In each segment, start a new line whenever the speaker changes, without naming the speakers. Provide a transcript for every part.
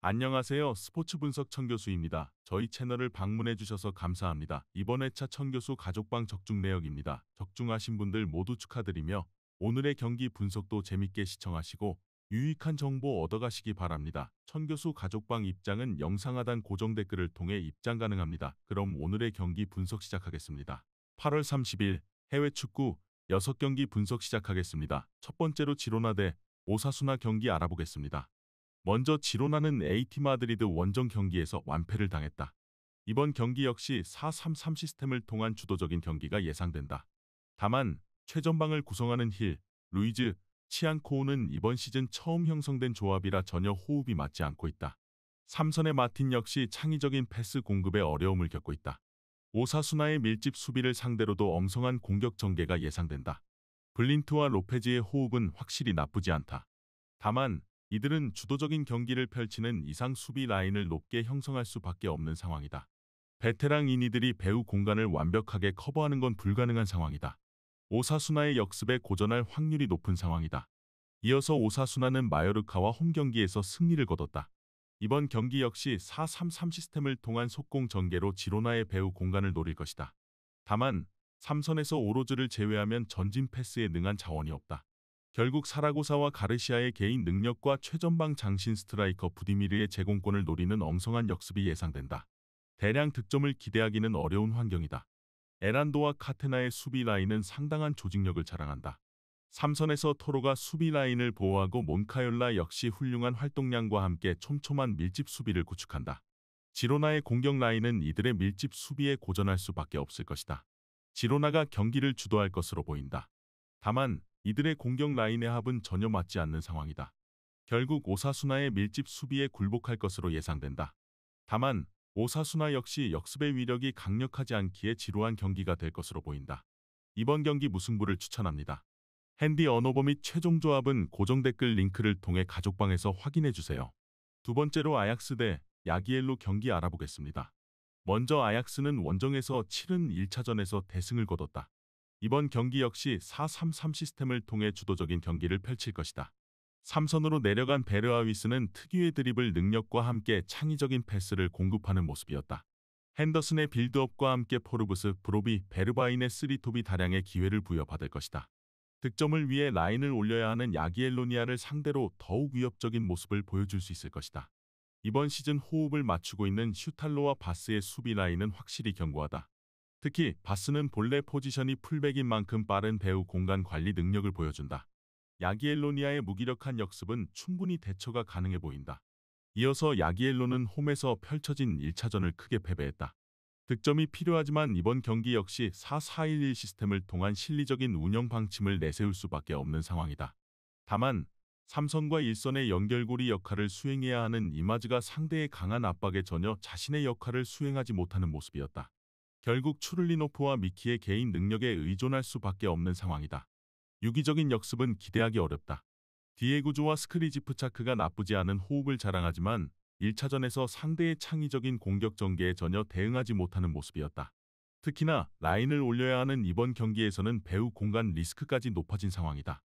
안녕하세요. 스포츠 분석 천교수입니다. 저희 채널을 방문해 주셔서 감사합니다. 이번 회차 천교수 가족방 적중 내역입니다. 적중하신 분들 모두 축하드리며 오늘의 경기 분석도 재밌게 시청하시고 유익한 정보 얻어가시기 바랍니다. 천교수 가족방 입장은 영상 하단 고정 댓글을 통해 입장 가능합니다. 그럼 오늘의 경기 분석 시작하겠습니다. 8월 30일 해외 축구 6경기 분석 시작하겠습니다. 첫 번째로 지로나 대 오사수나 경기 알아보겠습니다. 먼저 지로나는 AT 마드리드 원정 경기에서 완패를 당했다. 이번 경기 역시 4-3-3 시스템을 통한 주도적인 경기가 예상된다. 다만 최전방을 구성하는 힐, 루이즈, 치안코우는 이번 시즌 처음 형성된 조합이라 전혀 호흡이 맞지 않고 있다. 삼선의 마틴 역시 창의적인 패스 공급에 어려움을 겪고 있다. 오사수나의 밀집 수비를 상대로도 엉성한 공격 전개가 예상된다. 블린트와 로페즈의 호흡은 확실히 나쁘지 않다. 다만 이들은 주도적인 경기를 펼치는 이상 수비 라인을 높게 형성할 수밖에 없는 상황이다. 베테랑 이들이 배후 공간을 완벽하게 커버하는 건 불가능한 상황이다. 오사수나의 역습에 고전할 확률이 높은 상황이다. 이어서 오사수나는 마요르카와 홈 경기에서 승리를 거뒀다. 이번 경기 역시 4-3-3 시스템을 통한 속공 전개로 지로나의 배후 공간을 노릴 것이다. 다만 3선에서 오로즈를 제외하면 전진 패스에 능한 자원이 없다. 결국 사라고사와 가르시아의 개인 능력과 최전방 장신 스트라이커 부디미르의 제공권을 노리는 엉성한 역습이 예상된다. 대량 득점을 기대하기는 어려운 환경이다. 에란도와 카테나의 수비 라인은 상당한 조직력을 자랑한다. 3선에서 토로가 수비 라인을 보호하고 몬카열라 역시 훌륭한 활동량과 함께 촘촘한 밀집 수비를 구축한다. 지로나의 공격 라인은 이들의 밀집 수비에 고전할 수밖에 없을 것이다. 지로나가 경기를 주도할 것으로 보인다. 다만 이들의 공격 라인의 합은 전혀 맞지 않는 상황이다. 결국 오사수나의 밀집 수비에 굴복할 것으로 예상된다. 다만 오사수나 역시 역습의 위력이 강력하지 않기에 지루한 경기가 될 것으로 보인다. 이번 경기 무승부를 추천합니다. 핸디 언어버 및 최종 조합은 고정 댓글 링크를 통해 가족방에서 확인해주세요. 두 번째로 아약스 대 야기엘로 경기 알아보겠습니다. 먼저 아약스는 원정에서 치른 1차전에서 대승을 거뒀다. 이번 경기 역시 4-3-3 시스템을 통해 주도적인 경기를 펼칠 것이다. 3선으로 내려간 베르아위스는 특유의 드리블 능력과 함께 창의적인 패스를 공급하는 모습이었다. 핸더슨의 빌드업과 함께 포르브스, 브로비, 베르바인의 쓰리톱이 다량의 기회를 부여받을 것이다. 득점을 위해 라인을 올려야 하는 야기엘로니아를 상대로 더욱 위협적인 모습을 보여줄 수 있을 것이다. 이번 시즌 호흡을 맞추고 있는 슈탈로와 바스의 수비 라인은 확실히 견고하다. 특히 바스는 본래 포지션이 풀백인 만큼 빠른 배후 공간 관리 능력을 보여준다. 야기엘로니아의 무기력한 역습은 충분히 대처가 가능해 보인다. 이어서 야기엘로는 홈에서 펼쳐진 1차전을 크게 패배했다. 득점이 필요하지만 이번 경기 역시 4-4-1-1 시스템을 통한 실리적인 운영 방침을 내세울 수밖에 없는 상황이다. 다만 3선과 1선의 연결고리 역할을 수행해야 하는 이마즈가 상대의 강한 압박에 전혀 자신의 역할을 수행하지 못하는 모습이었다. 결국 추를리노프와 미키의 개인 능력에 의존할 수밖에 없는 상황이다. 유기적인 역습은 기대하기 어렵다. 디에구조와 스크리지프차크가 나쁘지 않은 호흡을 자랑하지만 1차전에서 상대의 창의적인 공격 전개에 전혀 대응하지 못하는 모습이었다. 특히나 라인을 올려야 하는 이번 경기에서는 배후 공간 리스크까지 높아진 상황이다.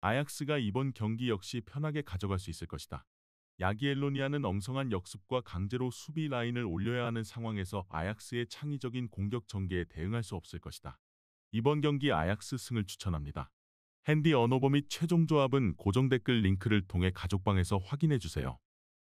아약스가 이번 경기 역시 편하게 가져갈 수 있을 것이다. 야기엘로니아는 엉성한 역습과 강제로 수비 라인을 올려야 하는 상황에서 아약스의 창의적인 공격 전개에 대응할 수 없을 것이다. 이번 경기 아약스 승을 추천합니다. 핸디 언어버 및 최종 조합은 고정 댓글 링크를 통해 가족방에서 확인해주세요.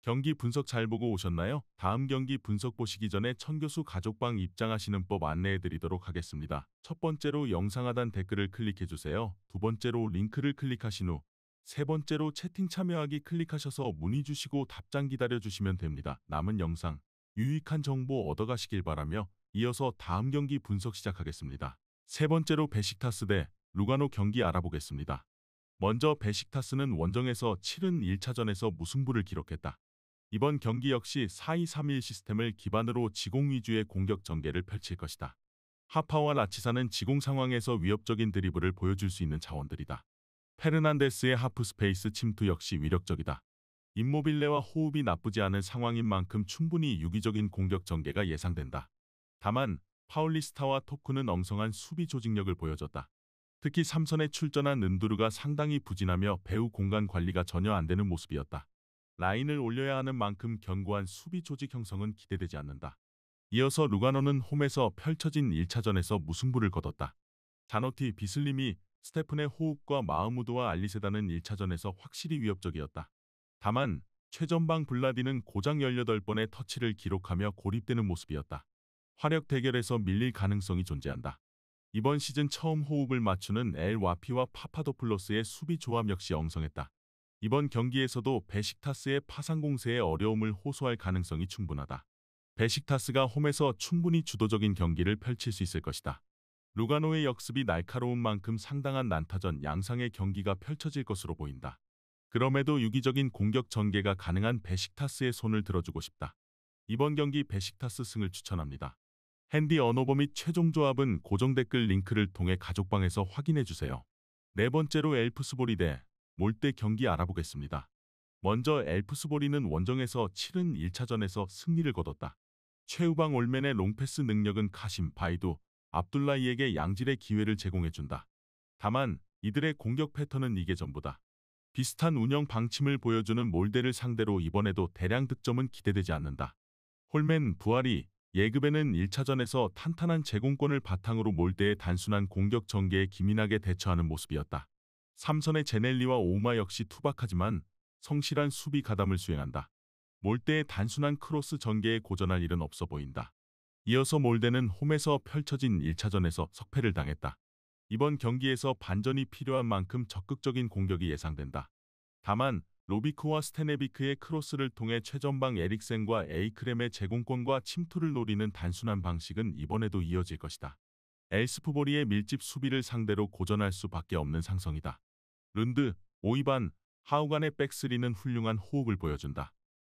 경기 분석 잘 보고 오셨나요? 다음 경기 분석 보시기 전에 천교수 가족방 입장하시는 법 안내해드리도록 하겠습니다. 첫 번째로 영상 하단 댓글을 클릭해주세요. 두 번째로 링크를 클릭하신 후 세 번째로 채팅 참여하기 클릭하셔서 문의 주시고 답장 기다려주시면 됩니다. 남은 영상, 유익한 정보 얻어가시길 바라며 이어서 다음 경기 분석 시작하겠습니다. 세 번째로 베식타스 대 루가노 경기 알아보겠습니다. 먼저 베식타스는 원정에서 치른 1차전에서 무승부를 기록했다. 이번 경기 역시 4-2-3-1 시스템을 기반으로 지공 위주의 공격 전개를 펼칠 것이다. 하파와 라치사는 지공 상황에서 위협적인 드리블을 보여줄 수 있는 자원들이다. 페르난데스의 하프 스페이스 침투 역시 위력적이다. 임모빌레와 호흡이 나쁘지 않은 상황인 만큼 충분히 유기적인 공격 전개가 예상된다. 다만 파울리스타와 토크는 엉성한 수비 조직력을 보여줬다. 특히 3선에 출전한 은두르가 상당히 부진하며 배후 공간 관리가 전혀 안 되는 모습이었다. 라인을 올려야 하는 만큼 견고한 수비 조직 형성은 기대되지 않는다. 이어서 루가노는 홈에서 펼쳐진 1차전에서 무승부를 거뒀다. 자노티, 비슬림이 스테픈의 호흡과 마흐무드와 알리세다는 1차전에서 확실히 위협적이었다. 다만 최전방 블라디는 고작 18번의 터치를 기록하며 고립되는 모습이었다. 화력 대결에서 밀릴 가능성이 존재한다. 이번 시즌 처음 호흡을 맞추는 엘 와피와 파파도플로스의 수비 조합 역시 엉성했다. 이번 경기에서도 베식타스의 파상 공세에 어려움을 호소할 가능성이 충분하다. 베식타스가 홈에서 충분히 주도적인 경기를 펼칠 수 있을 것이다. 루가노의 역습이 날카로운 만큼 상당한 난타전 양상의 경기가 펼쳐질 것으로 보인다. 그럼에도 유기적인 공격 전개가 가능한 베식타스의 손을 들어주고 싶다. 이번 경기 베식타스 승을 추천합니다. 핸디 언어버 및 최종 조합은 고정 댓글 링크를 통해 가족방에서 확인해주세요. 네 번째로 엘프스보리 대 몰대 경기 알아보겠습니다. 먼저 엘프스보리는 원정에서 치른 1차전에서 승리를 거뒀다. 최후방 올맨의 롱패스 능력은 카심, 바이두, 압둘라이에게 양질의 기회를 제공해준다. 다만 이들의 공격 패턴은 이게 전부다. 비슷한 운영 방침을 보여주는 몰대를 상대로 이번에도 대량 득점은 기대되지 않는다. 홀맨, 부하리, 예급에는 1차전에서 탄탄한 제공권을 바탕으로 몰대의 단순한 공격 전개에 기민하게 대처하는 모습이었다. 삼선의 제넬리와 오마 역시 투박하지만 성실한 수비 가담을 수행한다. 몰대의 단순한 크로스 전개에 고전할 일은 없어 보인다. 이어서 몰대는 홈에서 펼쳐진 1차전에서 석패를 당했다. 이번 경기에서 반전이 필요한 만큼 적극적인 공격이 예상된다. 다만 로비크와 스테네비크의 크로스를 통해 최전방 에릭센과 에이크렘의 제공권과 침투를 노리는 단순한 방식은 이번에도 이어질 것이다. 엘스프보리의 밀집 수비를 상대로 고전할 수밖에 없는 상성이다. 룬드, 오이반, 하우간의 백스리는 훌륭한 호흡을 보여준다.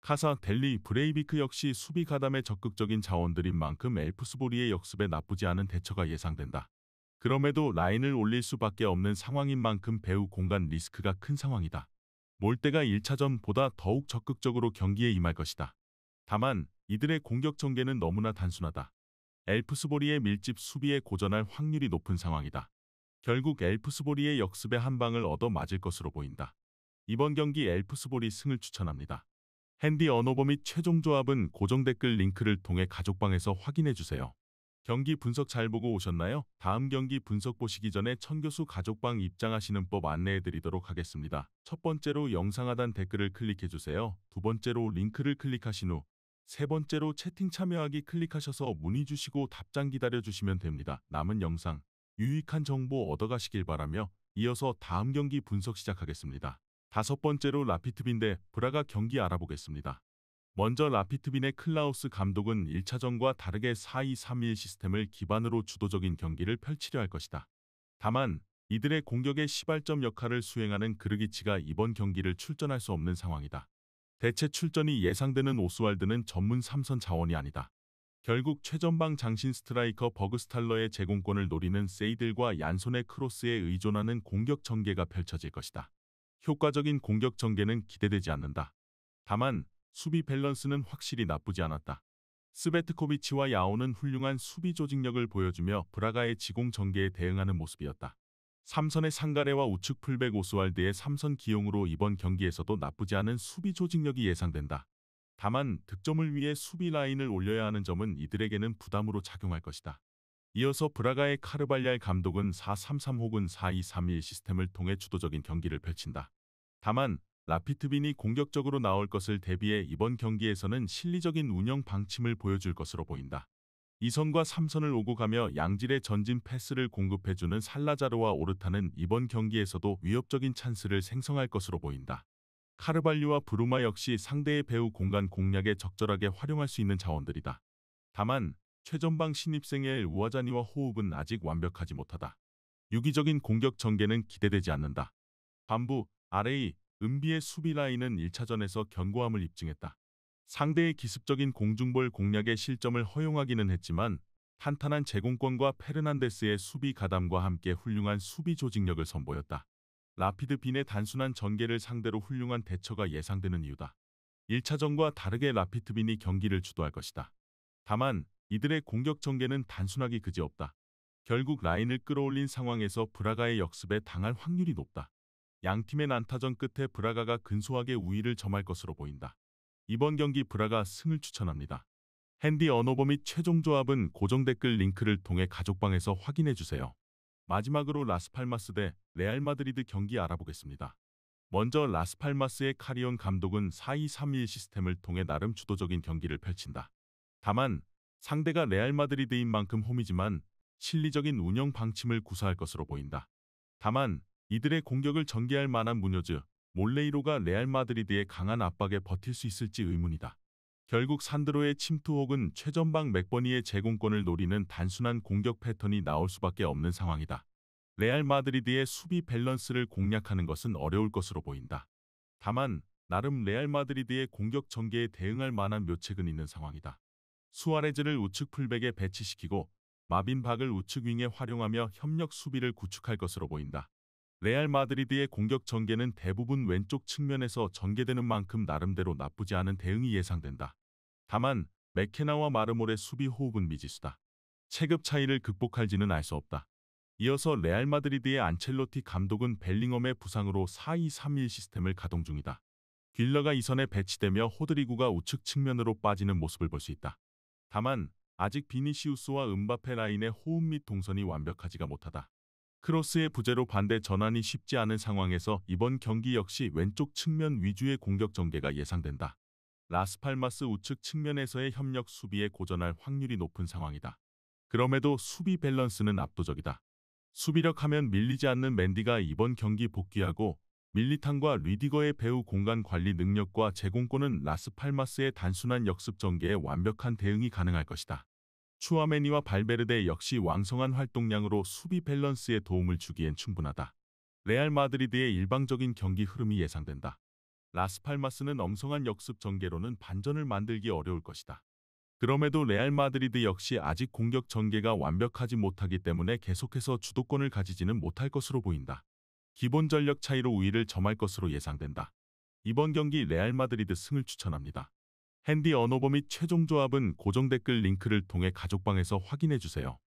카사, 델리, 브레이비크 역시 수비 가담에 적극적인 자원들인 만큼 엘프스보리의 역습에 나쁘지 않은 대처가 예상된다. 그럼에도 라인을 올릴 수밖에 없는 상황인 만큼 배후 공간 리스크가 큰 상황이다. 몰대가 1차전보다 더욱 적극적으로 경기에 임할 것이다. 다만 이들의 공격 전개는 너무나 단순하다. 엘프스보리의 밀집 수비에 고전할 확률이 높은 상황이다. 결국 엘프스보리의 역습에 한 방을 얻어 맞을 것으로 보인다. 이번 경기 엘프스보리 승을 추천합니다. 핸디 언어버 및 최종 조합은 고정 댓글 링크를 통해 가족방에서 확인해주세요. 경기 분석 잘 보고 오셨나요? 다음 경기 분석 보시기 전에 천교수 가족방 입장하시는 법 안내해드리도록 하겠습니다. 첫 번째로 영상 하단 댓글을 클릭해주세요. 두 번째로 링크를 클릭하신 후 세 번째로 채팅 참여하기 클릭하셔서 문의 주시고 답장 기다려주시면 됩니다. 남은 영상 유익한 정보 얻어가시길 바라며 이어서 다음 경기 분석 시작하겠습니다. 다섯 번째로 라피트빈 대 브라가 경기 알아보겠습니다. 먼저 라피트빈의 클라우스 감독은 1차전과 다르게 4-2-3-1 시스템을 기반으로 주도적인 경기를 펼치려 할 것이다. 다만 이들의 공격의 시발점 역할을 수행하는 그르기치가 이번 경기를 출전할 수 없는 상황이다. 대체 출전이 예상되는 오스왈드는 전문 3선 자원이 아니다. 결국 최전방 장신 스트라이커 버그스탈러의 제공권을 노리는 세이들과 얀손의 크로스에 의존하는 공격 전개가 펼쳐질 것이다. 효과적인 공격 전개는 기대되지 않는다. 다만 수비 밸런스는 확실히 나쁘지 않았다. 스베트코비치와 야오는 훌륭한 수비 조직력을 보여주며 브라가의 지공 전개에 대응하는 모습이었다. 삼선의 상가레와 우측 풀백 오스왈드의 삼선 기용으로 이번 경기에서도 나쁘지 않은 수비 조직력이 예상된다. 다만 득점을 위해 수비 라인을 올려야 하는 점은 이들에게는 부담으로 작용할 것이다. 이어서 브라가의 카르발얄 감독은 4-3-3 혹은 4-2-3-1 시스템을 통해 주도적인 경기를 펼친다. 다만 라피트빈이 공격적으로 나올 것을 대비해 이번 경기에서는 실리적인 운영 방침을 보여줄 것으로 보인다. 2선과 3선을 오고 가며 양질의 전진 패스를 공급해주는 살라자르와 오르타는 이번 경기에서도 위협적인 찬스를 생성할 것으로 보인다. 카르발류와 브루마 역시 상대의 배후 공간 공략에 적절하게 활용할 수 있는 자원들이다. 다만 최전방 신입생의 우아자니와 호흡은 아직 완벽하지 못하다. 유기적인 공격 전개는 기대되지 않는다. 반부, RA, 은비의 수비 라인은 1차전에서 견고함을 입증했다. 상대의 기습적인 공중볼 공략의 실점을 허용하기는 했지만 탄탄한 제공권과 페르난데스의 수비 가담과 함께 훌륭한 수비 조직력을 선보였다. 라피드 빈의 단순한 전개를 상대로 훌륭한 대처가 예상되는 이유다. 1차전과 다르게 라피드 빈이 경기를 주도할 것이다. 다만 이들의 공격 전개는 단순하기 그지없다. 결국 라인을 끌어올린 상황에서 브라가의 역습에 당할 확률이 높다. 양팀의 난타전 끝에 브라가가 근소하게 우위를 점할 것으로 보인다. 이번 경기 브라가 승을 추천합니다. 핸디 언어버 및 최종 조합은 고정 댓글 링크를 통해 가족방에서 확인해주세요. 마지막으로 라스팔마스 대 레알 마드리드 경기 알아보겠습니다. 먼저 라스팔마스의 카리온 감독은 4-2-3-1 시스템을 통해 나름 주도적인 경기를 펼친다. 다만 상대가 레알 마드리드인 만큼 홈이지만 실리적인 운영 방침을 구사할 것으로 보인다. 다만 이들의 공격을 전개할 만한 무뇨즈, 몰레이로가 레알 마드리드의 강한 압박에 버틸 수 있을지 의문이다. 결국 산드로의 침투 혹은 최전방 맥버니의 제공권을 노리는 단순한 공격 패턴이 나올 수밖에 없는 상황이다. 레알 마드리드의 수비 밸런스를 공략하는 것은 어려울 것으로 보인다. 다만 나름 레알 마드리드의 공격 전개에 대응할 만한 묘책은 있는 상황이다. 수아레즈를 우측 풀백에 배치시키고 마빈 박을 우측 윙에 활용하며 협력 수비를 구축할 것으로 보인다. 레알 마드리드의 공격 전개는 대부분 왼쪽 측면에서 전개되는 만큼 나름대로 나쁘지 않은 대응이 예상된다. 다만 맥케나와 마르몰의 수비 호흡은 미지수다. 체급 차이를 극복할지는 알 수 없다. 이어서 레알 마드리드의 안첼로티 감독은 벨링엄의 부상으로 4-2-3-1 시스템을 가동 중이다. 길러가 이선에 배치되며 호드리구가 우측 측면으로 빠지는 모습을 볼 수 있다. 다만 아직 비니시우스와 음바페 라인의 호흡 및 동선이 완벽하지가 못하다. 크로스의 부재로 반대 전환이 쉽지 않은 상황에서 이번 경기 역시 왼쪽 측면 위주의 공격 전개가 예상된다. 라스팔마스 우측 측면에서의 협력 수비에 고전할 확률이 높은 상황이다. 그럼에도 수비 밸런스는 압도적이다. 수비력 하면 밀리지 않는 맨디가 이번 경기 복귀하고 밀리탄과 리디거의 배후 공간 관리 능력과 제공권은 라스팔마스의 단순한 역습 전개에 완벽한 대응이 가능할 것이다. 추아메니와 발베르데 역시 왕성한 활동량으로 수비 밸런스에 도움을 주기엔 충분하다. 레알 마드리드의 일방적인 경기 흐름이 예상된다. 라스팔마스는 엉성한 역습 전개로는 반전을 만들기 어려울 것이다. 그럼에도 레알 마드리드 역시 아직 공격 전개가 완벽하지 못하기 때문에 계속해서 주도권을 가지지는 못할 것으로 보인다. 기본 전력 차이로 우위를 점할 것으로 예상된다. 이번 경기 레알 마드리드 승을 추천합니다. 핸디 언어버 및 최종 조합은 고정 댓글 링크를 통해 가족방에서 확인해주세요.